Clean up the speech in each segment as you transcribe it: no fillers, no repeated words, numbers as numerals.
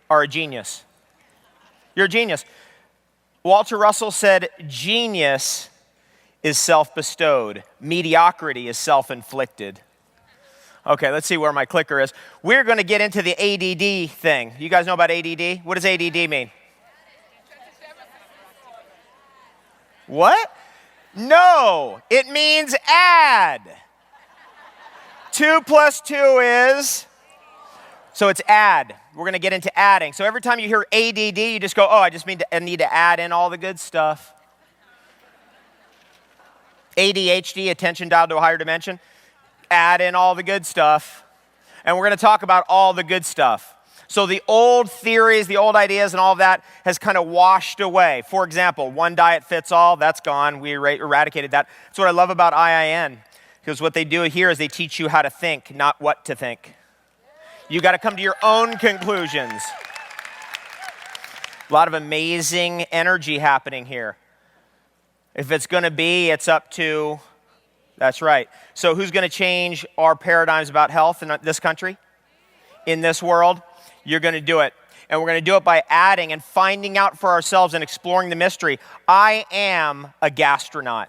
are a genius. You're a genius. Walter Russell said, genius is self-bestowed. Mediocrity is self-inflicted. Okay, let's see where my clicker is. We're going to get into the ADD thing. You guys know about ADD? What does ADD mean? What? No, it means add. 2 plus 2 is? So it's add. We're going to get into adding. So every time you hear ADD, you just go, oh, I need to add in all the good stuff. ADHD, attention dialed to a higher dimension. Add in all the good stuff. And we're going to talk about all the good stuff. So the old theories, the old ideas and all of that has kind of washed away. For example, one diet fits all, that's gone. We eradicated that. That's what I love about IIN. Because what they do here is they teach you how to think, not what to think. You got to come to your own conclusions. A lot of amazing energy happening here. If it's going to be, it's up to, that's right. So who's going to change our paradigms about health in this country? In this world? You're going to do it. And we're going to do it by adding and finding out for ourselves and exploring the mystery. I am a gastronaut.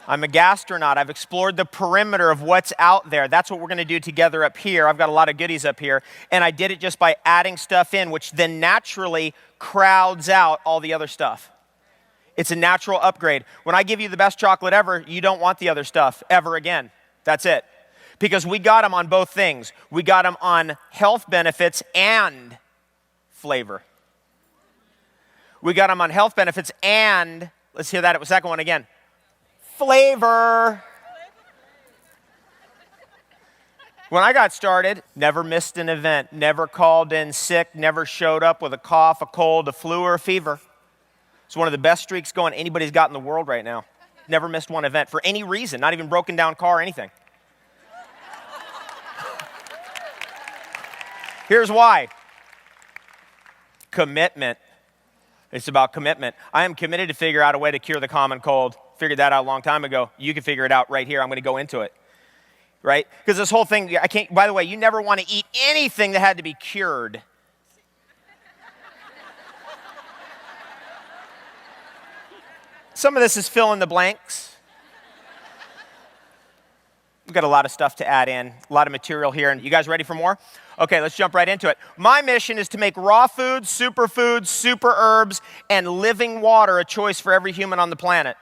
I'm a gastronaut. I've explored the perimeter of what's out there. That's what we're going to do together up here. I've got a lot of goodies up here. And I did it just by adding stuff in, which then naturally crowds out all the other stuff. It's a natural upgrade. When I give you the best chocolate ever, you don't want the other stuff ever again. That's it. Because we got them on both things. We got them on health benefits and flavor. We got them on health benefits and, let's hear that second one again, flavor. When I got started, never missed an event, never called in sick, never showed up with a cough, a cold, a flu, or a fever. It's one of the best streaks going anybody's got in the world right now. Never missed one event for any reason, not even broken down car or anything. Here's why. Commitment. It's about commitment. I am committed to figure out a way to cure the common cold. Figured that out a long time ago. You can figure it out right here. I'm going to go into it. Right? Because this whole thing, I can't, by the way, you never want to eat anything that had to be cured. Some of this is fill in the blanks. We've got a lot of stuff to add in, a lot of material here. And you guys ready for more? Okay, let's jump right into it. My mission is to make raw foods, super herbs, and living water a choice for every human on the planet.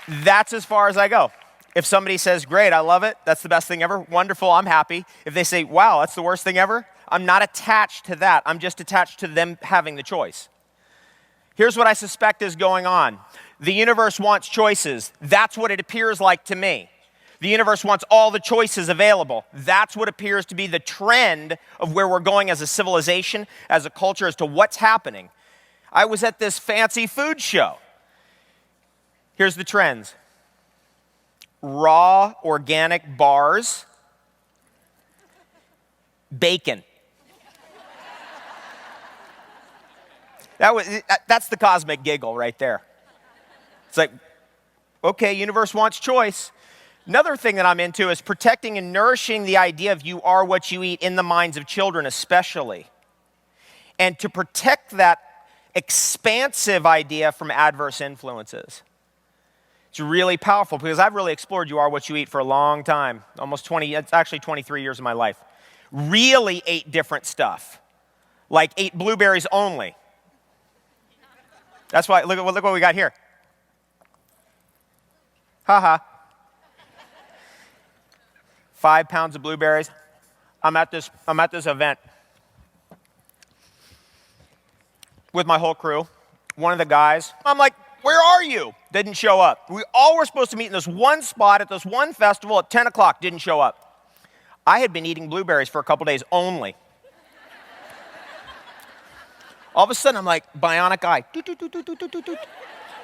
That's as far as I go. If somebody says, great, I love it, that's the best thing ever, wonderful, I'm happy. If they say, wow, that's the worst thing ever, I'm not attached to that. I'm just attached to them having the choice. Here's what I suspect is going on. The universe wants choices. That's what it appears like to me. The universe wants all the choices available. That's what appears to be the trend of where we're going as a civilization, as a culture, as to what's happening. I was at this fancy food show. Here's the trends. Raw organic bars, bacon. That's the cosmic giggle right there. It's like, okay, universe wants choice. Another thing that I'm into is protecting and nourishing the idea of you are what you eat in the minds of children especially. And to protect that expansive idea from adverse influences. It's really powerful because I've really explored you are what you eat for a long time. It's actually 23 years of my life. Really ate different stuff. Like ate blueberries only. That's why, look what we got here. Ha. 5 pounds of blueberries. I'm at this event with my whole crew. One of the guys, I'm like, where are you? Didn't show up. We all were supposed to meet in this one spot at this one festival at 10 o'clock. Didn't show up. I had been eating blueberries for a couple days only. All of a sudden, I'm like, bionic eye.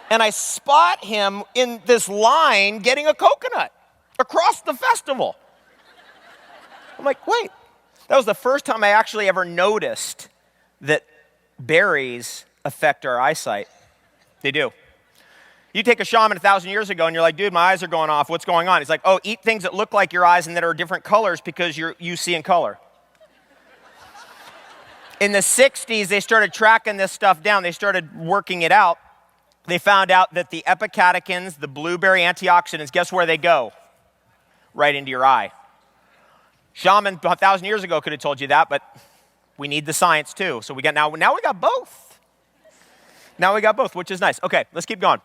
And I spot him in this line getting a coconut across the festival. I'm like, wait. That was the first time I actually ever noticed that berries affect our eyesight. They do. You take a shaman 1,000 years ago and you're like, dude, my eyes are going off. What's going on? He's like, oh, eat things that look like your eyes and that are different colors because you see in color. In the 60s, they started tracking this stuff down. They started working it out. They found out that the epicatechins, the blueberry antioxidants, guess where they go? Right into your eye. Shaman 1,000 years ago could have told you that, but we need the science too. So now we got both. Now we got both, which is nice. Okay, let's keep going.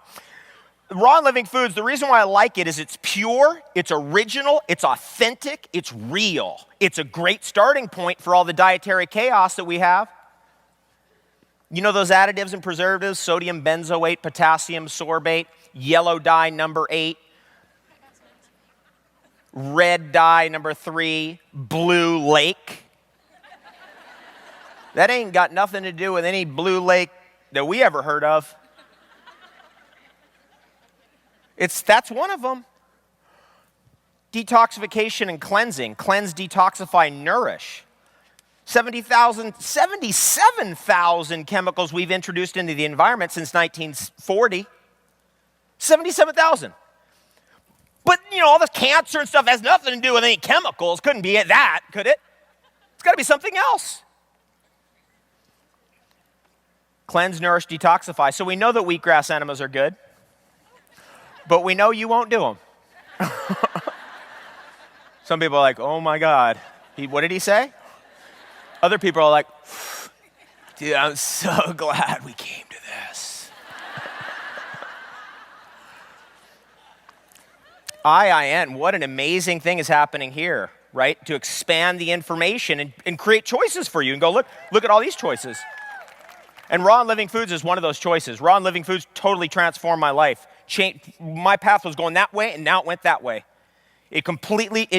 Raw and living foods, the reason why I like it is it's pure, it's original, it's authentic, it's real. It's a great starting point for all the dietary chaos that we have. You know those additives and preservatives, sodium benzoate, potassium sorbate, yellow dye number 8, red dye number 3, blue lake. That ain't got nothing to do with any blue lake that we ever heard of. That's one of them. Detoxification and cleansing. Cleanse, detoxify, nourish. 77,000 chemicals we've introduced into the environment since 1940. 77,000. But, all this cancer and stuff has nothing to do with any chemicals. Couldn't be that, could it? It's got to be something else. Cleanse, nourish, detoxify. So we know that wheatgrass enemas are good. But we know you won't do them. Some people are like, oh my God. What did he say? Other people are like, dude, I'm so glad we came to this. IIN, what an amazing thing is happening here, right? To expand the information and create choices for you and go, look at all these choices. And raw and living foods is one of those choices. Raw and living foods totally transformed my life. My path was going that way, and now it went that way. It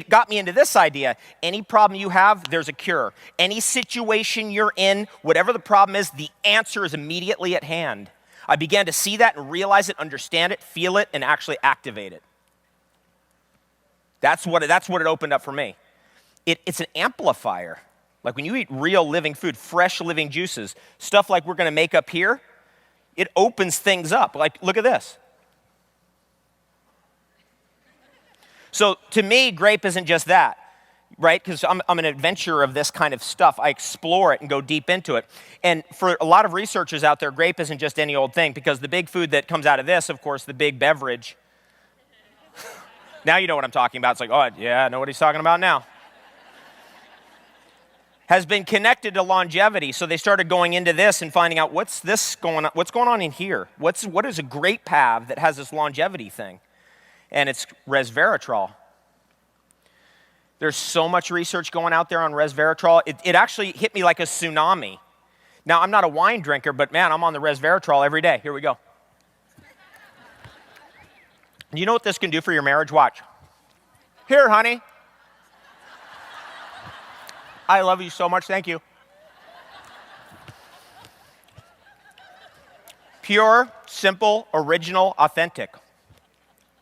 got me into this idea. Any problem you have, there's a cure. Any situation you're in, whatever the problem is, the answer is immediately at hand. I began to see that and realize it, understand it, feel it, and actually activate it. That's what it opened up for me. It's an amplifier. Like when you eat real living food, fresh living juices, stuff like we're going to make up here, it opens things up. Like, look at this. So to me, grape isn't just that, right? Because I'm an adventurer of this kind of stuff. I explore it and go deep into it. And for a lot of researchers out there, grape isn't just any old thing, because the big food that comes out of this, of course, the big beverage. Now you know what I'm talking about. It's like, oh, yeah, I know what he's talking about now. Has been connected to longevity. So they started going into this and finding out what's going on in here? What is a grape have that has this longevity thing? And it's resveratrol. There's so much research going out there on resveratrol. It actually hit me like a tsunami. Now, I'm not a wine drinker, but man, I'm on the resveratrol every day. Here we go. You know what this can do for your marriage? Watch. Here, honey. I love you so much. Thank you. Pure, simple, original, authentic.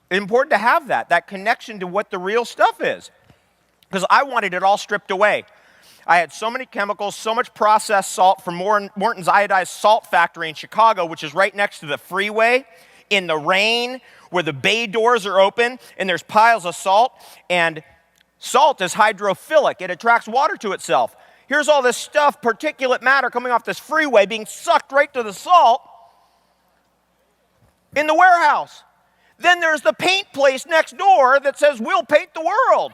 It's important to have that connection to what the real stuff is. Because I wanted it all stripped away. I had so many chemicals, so much processed salt from Morton's Iodized Salt Factory in Chicago, which is right next to the freeway, in the rain, where the bay doors are open, and there's piles of salt. And salt is hydrophilic. It attracts water to itself. Here's all this stuff, particulate matter coming off this freeway, being sucked right to the salt in the warehouse. Then there's the paint place next door that says, we'll paint the world.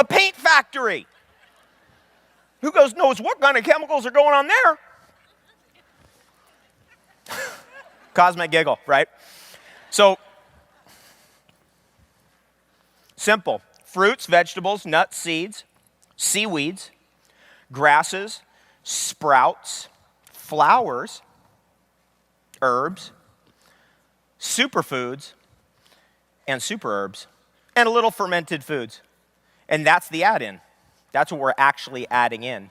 A paint factory. Who knows what kind of chemicals are going on there? Cosmic giggle, right? So, simple. Fruits, vegetables, nuts, seeds, seaweeds, grasses, sprouts, flowers, herbs, superfoods, and superherbs, and a little fermented foods. And that's the add-in. That's what we're actually adding in.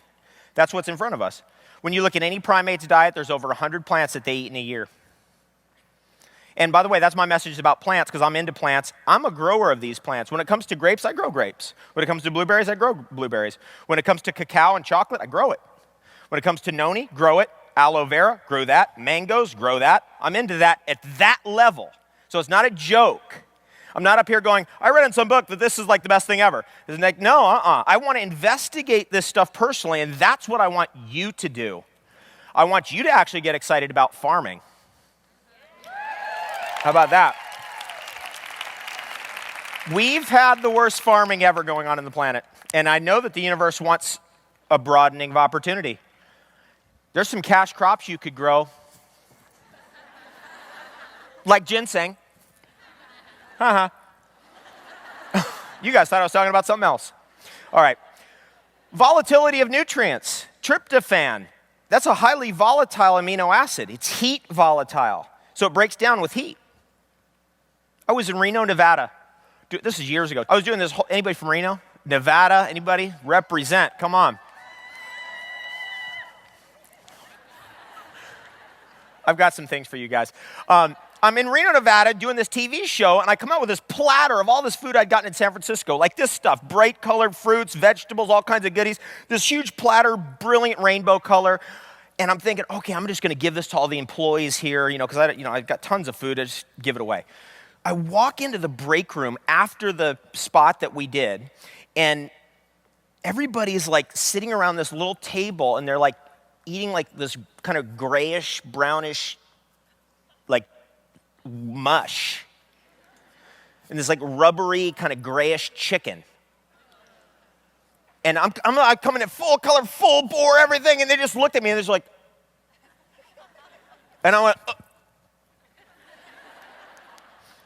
That's what's in front of us. When you look at any primate's diet, there's over 100 plants that they eat in a year. And by the way, that's my message about plants, because I'm into plants. I'm a grower of these plants. When it comes to grapes, I grow grapes. When it comes to blueberries, I grow blueberries. When it comes to cacao and chocolate, I grow it. When it comes to noni, grow it. Aloe vera, grow that. Mangoes, grow that. I'm into that at that level. So it's not a joke. I'm not up here going, I read in some book that this is like the best thing ever. It's like, no, I want to investigate this stuff personally, and that's what I want you to do. I want you to actually get excited about farming. How about that? We've had the worst farming ever going on in the planet, and I know that the universe wants a broadening of opportunity. There's some cash crops you could grow, like ginseng. You guys thought I was talking about something else. All right. Volatility of nutrients. Tryptophan. That's a highly volatile amino acid. It's heat volatile. So it breaks down with heat. I was in Reno, Nevada. This is years ago. I was doing this. Anybody from Reno? Nevada? Anybody? Represent. Come on. I've got some things for you guys. I'm in Reno, Nevada doing this TV show, and I come out with this platter of all this food I'd gotten in San Francisco, like this stuff, bright colored fruits, vegetables, all kinds of goodies, this huge platter, brilliant rainbow color. And I'm thinking, okay, I'm just going to give this to all the employees here, because I've got tons of food, I just give it away. I walk into the break room after the spot that we did, and everybody's like sitting around this little table, and they're like eating like this kind of grayish, brownish, like mush. And this like rubbery, kind of grayish chicken. And I'm coming in full color, full bore, everything, and they just looked at me and they're just like, and I went,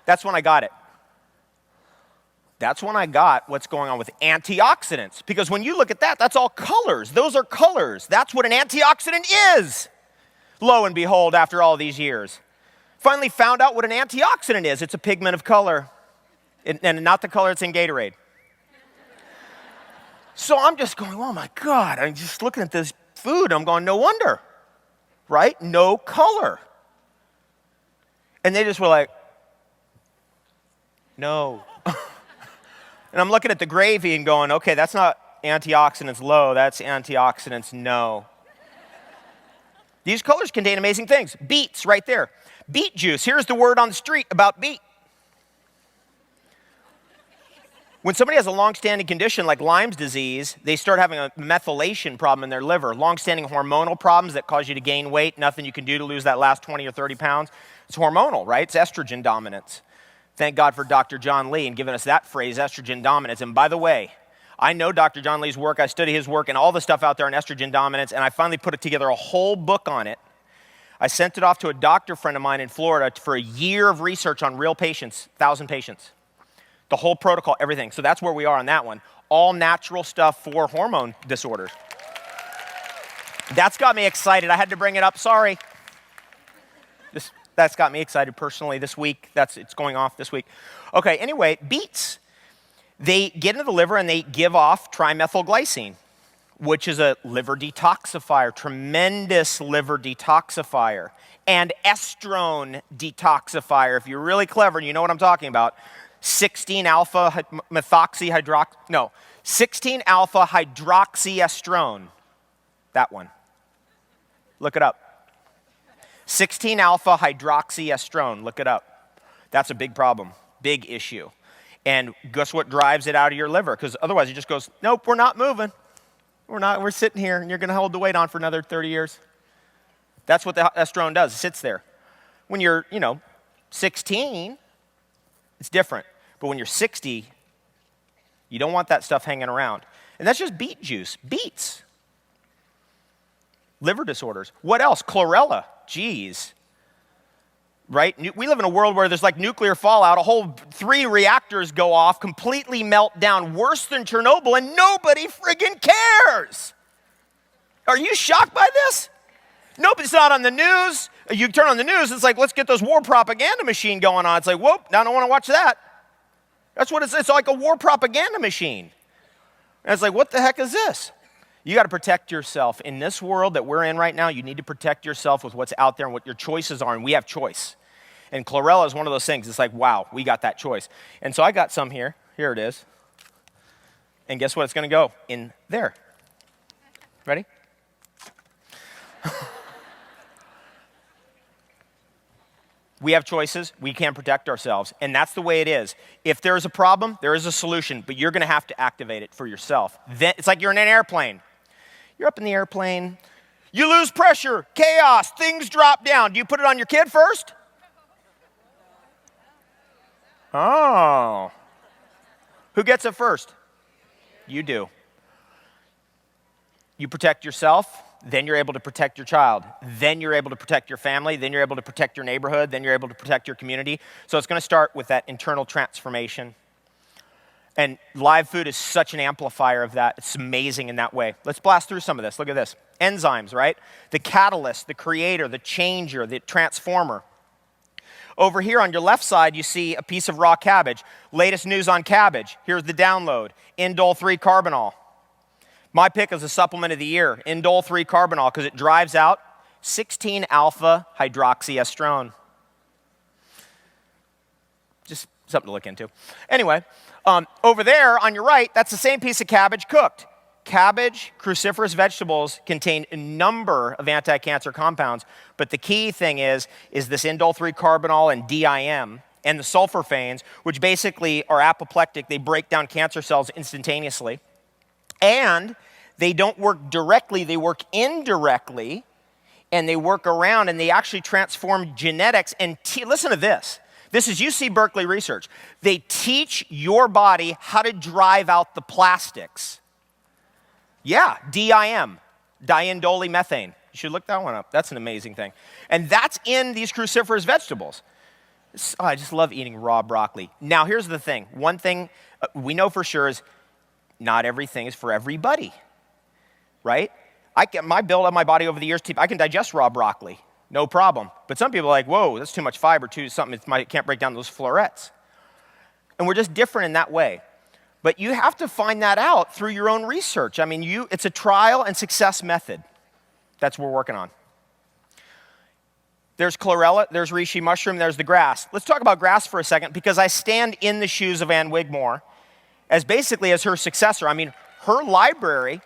That's when I got it. That's when I got what's going on with antioxidants. Because when you look at that, that's all colors. Those are colors. That's what an antioxidant is. Lo and behold, after all these years, finally found out what an antioxidant is. It's a pigment of color, and not the color that's in Gatorade. So I'm just going, oh my God, I'm just looking at this food. I'm going, no wonder, right? No color. And they just were like, no. And I'm looking at the gravy and going, okay, that's not antioxidants low, that's antioxidants no. These colors contain amazing things. Beets, right there. Beet juice. Here's the word on the street about beet. When somebody has a long-standing condition like Lyme's disease, they start having a methylation problem in their liver, long-standing hormonal problems that cause you to gain weight, nothing you can do to lose that last 20 or 30 pounds. It's hormonal, right? It's estrogen dominance. Thank God for Dr. John Lee and giving us that phrase, estrogen dominance. And by the way, I know Dr. John Lee's work. I study his work and all the stuff out there on estrogen dominance, and I finally put together a whole book on it. I sent it off to a doctor friend of mine in Florida for a year of research on real patients, 1,000 patients. The whole protocol, everything. So that's where we are on that one. All natural stuff for hormone disorders. That's got me excited. I had to bring it up. Sorry. That's got me excited personally this week. It's going off this week. Okay, anyway, beets. They get into the liver and they give off trimethylglycine, which is a liver detoxifier, tremendous liver detoxifier, and estrone detoxifier. If you're really clever and you know what I'm talking about, 16-alpha hydroxyestrone. That one. Look it up. 16-alpha hydroxyestrone. Look it up. That's a big problem, big issue. And guess what drives it out of your liver? Because otherwise it just goes, nope, we're not moving. We're sitting here, and you're going to hold the weight on for another 30 years. That's what the estrone does. It sits there. When you're, 16, it's different. But when you're 60, you don't want that stuff hanging around. And that's just beet juice. Beets. Liver disorders. What else? Chlorella. Geez. Right? We live in a world where there's like nuclear fallout. A whole 3 reactors go off, completely melt down, worse than Chernobyl, and nobody friggin' cares. Are you shocked by this? Nope, it's not on the news. You turn on the news, it's like, let's get this war propaganda machine going on. It's like, whoop, now I don't want to watch that. That's what it's like, a war propaganda machine. And it's like, what the heck is this? You got to protect yourself. In this world that we're in right now, you need to protect yourself with what's out there and what your choices are, and we have choice. And chlorella is one of those things. It's like, wow, we got that choice. And so I got some here. Here it is. And guess what? It's going to go in there. Ready? We have choices. We can protect ourselves. And that's the way it is. If there's a problem, there is a solution, but you're going to have to activate it for yourself. Then, it's like you're in an airplane. You're up in the airplane. You lose pressure, chaos, things drop down. Do you put it on your kid first? Oh. Who gets it first? You do. You protect yourself, then you're able to protect your child. Then you're able to protect your family. Then you're able to protect your neighborhood. Then you're able to protect your community. So it's going to start with that internal transformation. And live food is such an amplifier of that. It's amazing in that way. Let's blast through some of this. Look at this. Enzymes, right? The catalyst, the creator, the changer, the transformer. Over here on your left side, you see a piece of raw cabbage. Latest news on cabbage. Here's the download. Indole 3 carbinol. My pick is a supplement of the year, Indole 3 carbinol, because it drives out 16 alpha hydroxyestrone. Just something to look into. Anyway, over there on your right, that's the same piece of cabbage cooked. Cabbage, cruciferous vegetables contain a number of anti-cancer compounds, but the key thing is this Indole 3 carbinol and DIM and the sulforaphane, which basically are apoplectic. They break down cancer cells instantaneously. And they don't work directly, they work indirectly, and they work around, and they actually transform genetics. And listen to this. This is UC Berkeley research. They teach your body how to drive out the plastics. Yeah, DIM, diindole methane. You should look that one up. That's an amazing thing. And that's in these cruciferous vegetables. I just love eating raw broccoli. Now, here's the thing. One thing we know for sure is not everything is for everybody, right? I get my build of my body over the years. I can digest raw broccoli, no problem. But some people are like, whoa, that's too much fiber, something can't break down those florets. And we're just different in that way. But you have to find that out through your own research. I mean, it's a trial and success method. That's what we're working on. There's chlorella, there's reishi mushroom, there's the grass. Let's talk about grass for a second, because I stand in the shoes of Ann Wigmore as her successor. I mean, her library,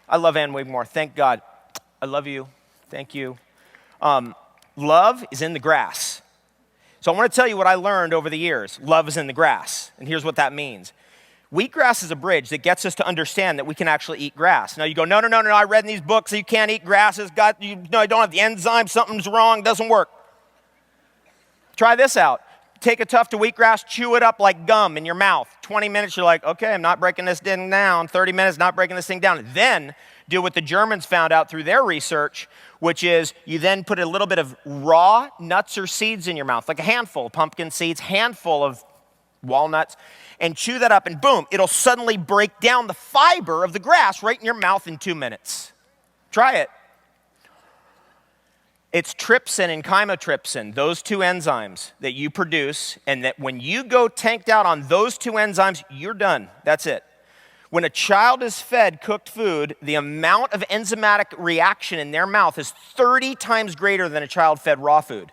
I love Ann Wigmore, thank God. I love you, thank you. Love is in the grass. So I want to tell you what I learned over the years. Love is in the grass, and here's what that means. Wheatgrass is a bridge that gets us to understand that we can actually eat grass. Now you go, no, I read in these books that you can't eat grass. I don't have the enzyme, something's wrong, doesn't work. Try this out. Take a tuft of wheatgrass, chew it up like gum in your mouth. 20 minutes, you're like, okay, I'm not breaking this thing down. 30 minutes, not breaking this thing down. Then do what the Germans found out through their research, which is you then put a little bit of raw nuts or seeds in your mouth, like a handful of pumpkin seeds, handful of walnuts, and chew that up, and boom, it'll suddenly break down the fiber of the grass right in your mouth in 2 minutes. Try it. It's trypsin and chymotrypsin, those two enzymes that you produce, and that when you go tanked out on those two enzymes, you're done. That's it. When a child is fed cooked food, the amount of enzymatic reaction in their mouth is 30 times greater than a child fed raw food.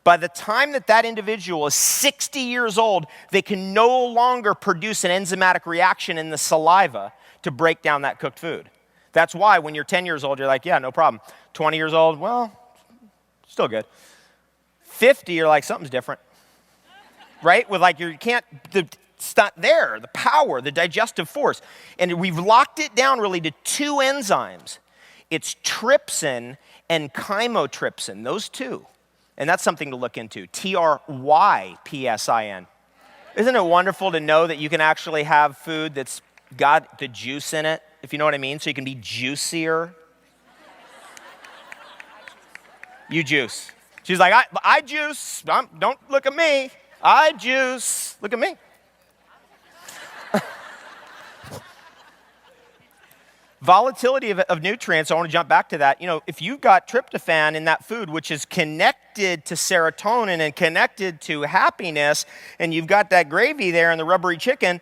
By the time that individual is 60 years old, they can no longer produce an enzymatic reaction in the saliva to break down that cooked food. That's why when you're 10 years old, you're like, yeah, no problem. 20 years old, well, still good. 50, you're like, something's different. Right? With like, it's not there, the power, the digestive force. And we've locked it down really to two enzymes. It's trypsin and chymotrypsin, those two. And that's something to look into, trypsin. Isn't it wonderful to know that you can actually have food that's got the juice in it, if you know what I mean, so you can be juicier? You juice. She's like, I juice. Don't look at me. I juice. Look at me. Volatility of nutrients, I want to jump back to that. You know, if you've got tryptophan in that food, which is connected to serotonin and connected to happiness, and you've got that gravy there and the rubbery chicken,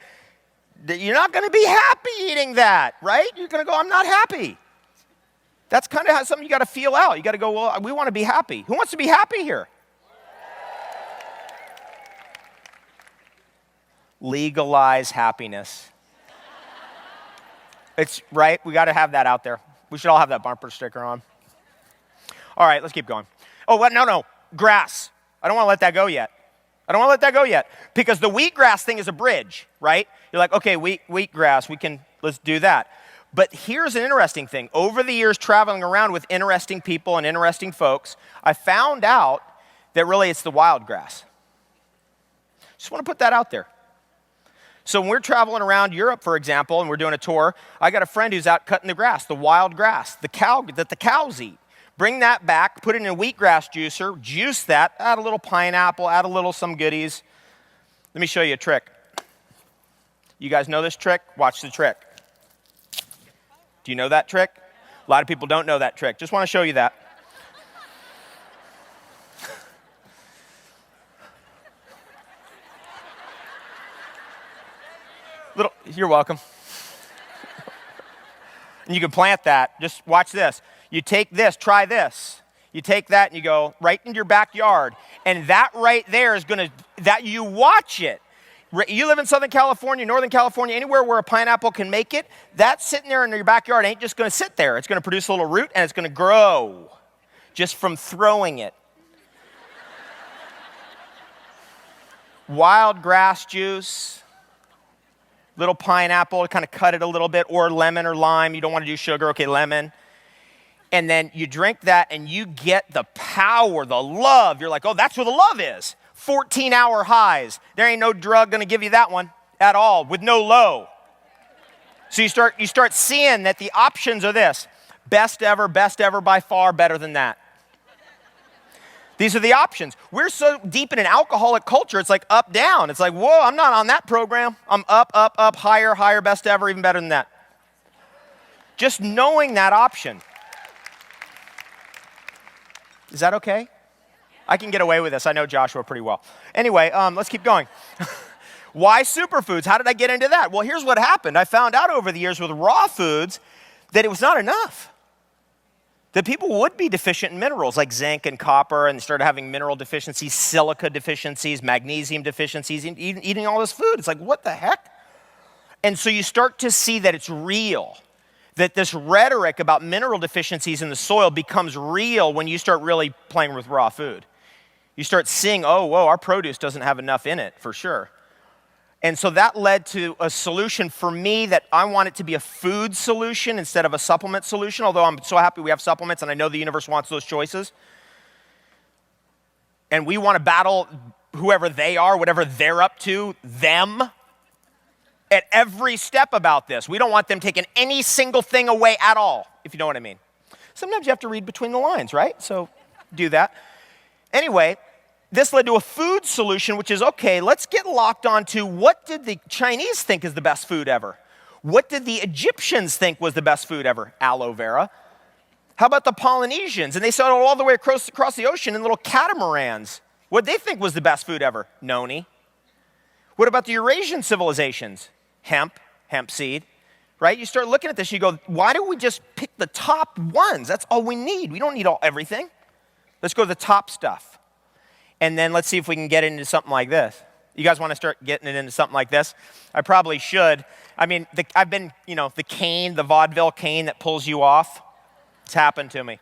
you're not going to be happy eating that, right? You're going to go, I'm not happy. That's kind of something you got to feel out. You got to go, well, we want to be happy. Who wants to be happy here? Legalize happiness. It's right. We got to have that out there. We should all have that bumper sticker on. All right, let's keep going. Oh, what? No. Grass. I don't want to let that go yet. I don't want to let that go yet. Because the wheatgrass thing is a bridge, right? You're like, okay, wheatgrass, let's do that. But here's an interesting thing. Over the years traveling around with interesting people and interesting folks, I found out that really it's the wild grass. Just want to put that out there. So when we're traveling around Europe, for example, and we're doing a tour, I got a friend who's out cutting the grass, the wild grass, that the cows eat. Bring that back, put it in a wheatgrass juicer, juice that, add a little pineapple, add a little some goodies. Let me show you a trick. You guys know this trick? Watch the trick. Do you know that trick? A lot of people don't know that trick. Just want to show you that. You're welcome. And you can plant that. Just watch this. You take this, try this. You take that and you go right into your backyard. And that right there is going to, you watch it. You live in Southern California, Northern California, anywhere where a pineapple can make it, that sitting there in your backyard ain't just going to sit there. It's going to produce a little root and it's going to grow just from throwing it. Wild grass juice. Little pineapple, kind of cut it a little bit, or lemon or lime. You don't want to do sugar, okay, lemon. And then you drink that and you get the power, the love. You're like, oh, that's where the love is. 14-hour highs. There ain't no drug going to give you that one at all with no low. So you start seeing that the options are this. Best ever by far, better than that. These are the options. We're so deep in an alcoholic culture, it's like up, down. It's like, whoa, I'm not on that program. I'm up, higher, best ever, even better than that. Just knowing that option. Is that okay? I can get away with this. I know Joshua pretty well. Anyway, let's keep going. Why superfoods? How did I get into that? Well, here's what happened. I found out over the years with raw foods that it was not enough. That people would be deficient in minerals like zinc and copper, and started having mineral deficiencies, silica deficiencies, magnesium deficiencies, eating all this food. It's like, what the heck? And so you start to see that it's real, that this rhetoric about mineral deficiencies in the soil becomes real when you start really playing with raw food. You start seeing, oh, whoa, our produce doesn't have enough in it, for sure. And so that led to a solution for me that I want it to be a food solution instead of a supplement solution, although I'm so happy we have supplements and I know the universe wants those choices. And we want to battle whoever they are, whatever they're up to, them, at every step about this. We don't want them taking any single thing away at all, if you know what I mean. Sometimes you have to read between the lines, right? So do that. Anyway, this led to a food solution, which is, okay, let's get locked onto what did the Chinese think is the best food ever? What did the Egyptians think was the best food ever? Aloe vera. How about the Polynesians? And they sailed all the way across the ocean in little catamarans. What they think was the best food ever? Noni. What about the Eurasian civilizations? Hemp seed, right? You start looking at this, you go, why don't we just pick the top ones? That's all we need. We don't need everything. Let's go to the top stuff. And then let's see if we can get into something like this. You guys want to start getting it into something like this? I probably should. I mean, I've been, the cane, the vaudeville cane that pulls you off. It's happened to me.